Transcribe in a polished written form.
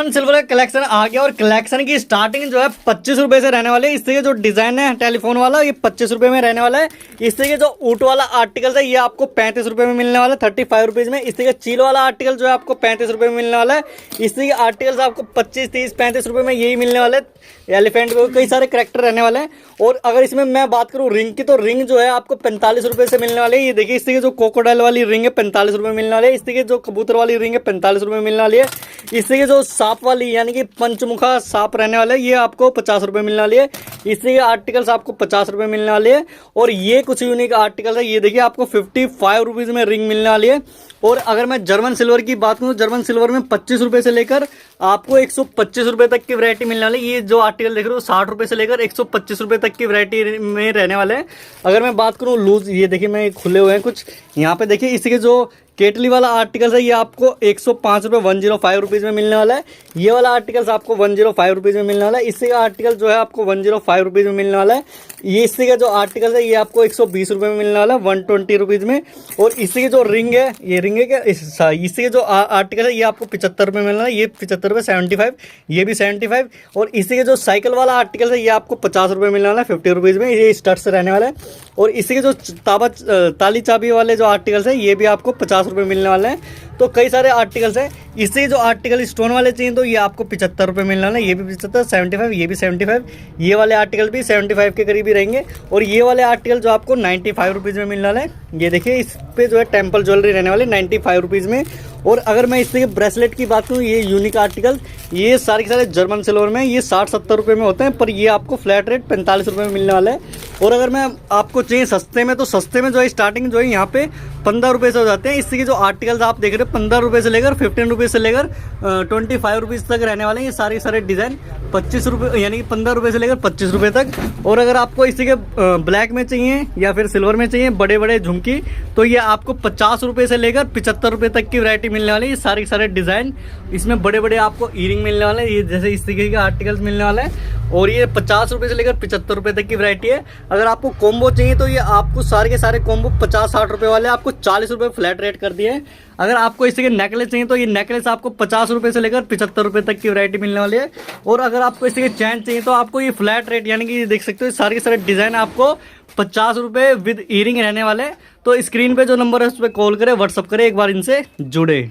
German silver का collection आ गया और कलेक्शन की स्टार्टिंग जो है 25 रुपए से रहने वाले है। इस तरीके जो डिजाइन है टेलीफोन वाला ये 25 रुपए में रहने वाला है। इस तरीके जो ऊट वाला आर्टिकल है ये आपको 35 रुपए में मिलने वाला है, 35 रुपीज में। इस तरीके चील वाला आर्टिकल जो है आपको 35 रुपए में मिलने वाला है। इस तरीके आर्टिकल्स आपको 25, 30, 35 रुपए में यही मिलने वाले हैं। एलिफेंट में कई सारे करेक्टर रहने वाले हैं। और अगर इसमें मैं बात करूँ रिंग की, तो रिंग जो है आपको 45 रुपए से मिलने वाली है। ये देखिए इस तरीके जो क्रोकोडाइल वाली रिंग है 45 रुपए में मिलने वाली है। इस तरीके जो कबूतर वाली रिंग है 45 रुपए में मिलने वाली है। इस तरीके जो सांप वाली यानी कि पंचमुखा सांप रहने वाला है ये आपको 50 रुपए मिलने वाली है। इस तरीके आर्टिकल्स आपको 50 रुपए मिलने वाले हैं। और ये कुछ यूनिक आर्टिकल है, ये देखिए आपको 55 रुपीज में रिंग मिलने वाली है। और अगर मैं जर्मन सिल्वर की बात करूँ, जर्मन सिल्वर में 25 रुपए से लेकर आपको 125 रुपए तक की वैरायटी मिलने वाली है। ये जो आर्टिकल देख रहे हो 60 रुपए से लेकर 125 रुपए तक की वैरायटी में रहने वाले हैं। अगर मैं बात करूँ लूज, ये देखिए मैं खुले हुए हैं कुछ यहाँ पे, देखिए इसके जो केटली वाला आर्टिकल्स है ये आपको 105 रुपये 105 रुपीज़ में मिलने वाला है। ये वाला आर्टिकल्स आपको 105 रुपीज़ में मिलने वाला है। इससे का आर्टिकल जो है आपको 105 रुपीज़ में मिलने वाला है। ये इससे का जो आर्टिकल है ये आपको 120 रुपये में मिलने वाला है, 120 रुपीज़ में। और इससे जो रिंग है, ये रिंग है क्या, इससे जो आर्टिकल है ये आपको 75 रुपये मिलना है। ये 75 रुपये 75, ये भी 75। और इसी के जो साइकिल वाला आर्टिकल है ये आपको 50 रुपये मिलने वाला है 50 रुपीज़ में। ये स्टड से रहने वाला है। और इसी के जो ताली चाबी वाले जो आर्टिकल्स है ये भी आपको 50 रुपये मिलने वाले हैं। तो कई सारे आर्टिकल्स हैं। इससे जो आर्टिकल स्टोन वाले चाहिए तो ये आपको 75 रुपये मिलने वाला है। ये भी 75, 75, ये भी 75। ये वाले आर्टिकल भी 75 के करीब ही रहेंगे। और ये वाले आर्टिकल जो आपको 95 रुपीज़ में मिलने वाला है। ये देखिए इस पे जो है टेम्पल ज्वेलरी रहने वाली 95 रुपीज़ में। और अगर मैं इसके ब्रेसलेट की बात करूँ, ये यूनिक आर्टिकल ये सारे के सारे जर्मन सिल्वर में ये 60-70 रुपये में होते हैं, पर ये आपको फ्लैट रेट 45 रुपये में मिलने वाला है। और अगर मैं आपको चाहिए सस्ते में, तो सस्ते में जो है स्टार्टिंग जो है यहाँ पे 15 रुपये से हो जाते हैं। इसके जो आर्टिकल्स आप देख रहे हो 15 रुपये से लेकर 15 रुपये से लेकर 25 रुपीज़ तक रहने वाले हैं। ये सारे डिज़ाइन 25 रुपये यानी कि 15 रुपये से लेकर 25 रुपये तक। और अगर आपको इसी के ब्लैक में चाहिए या फिर सिल्वर में चाहिए बड़े बड़े झुमकी, तो ये आपको 50 रुपये से लेकर 75 रुपये तक की वैरायटी मिलने वाली है। ये सारे डिज़ाइन इसमें बड़े बड़े आपको ईयरिंग मिलने वाले हैं, ये जैसे इस तरीके के आर्टिकल्स मिलने वाले हैं। और ये 50 रुपये से लेकर 75 रुपये तक की वैरायटी है। अगर आपको कॉम्बो चाहिए तो ये आपको सारे के सारे कॉम्बो 50-60 रुपये वाले आपको 40 रुपये फ्लैट रेट कर दिए हैं। अगर आपको इसके नेकलेस चाहिए तो ये नेकलेस आपको 50 रुपये से लेकर 75 रुपये तक की वैरायटी मिलने वाली है। और अगर आपको इसके चैन चाहिए तो आपको ये फ्लैट रेट यानी कि देख सकते हो सारे के सारे डिज़ाइन आपको 50 रुपये विद ईयरिंग रहने वाले। तो स्क्रीन पे जो नंबर है उस पर कॉल करें, व्हाट्सअप करें, एक बार इनसे जुड़े।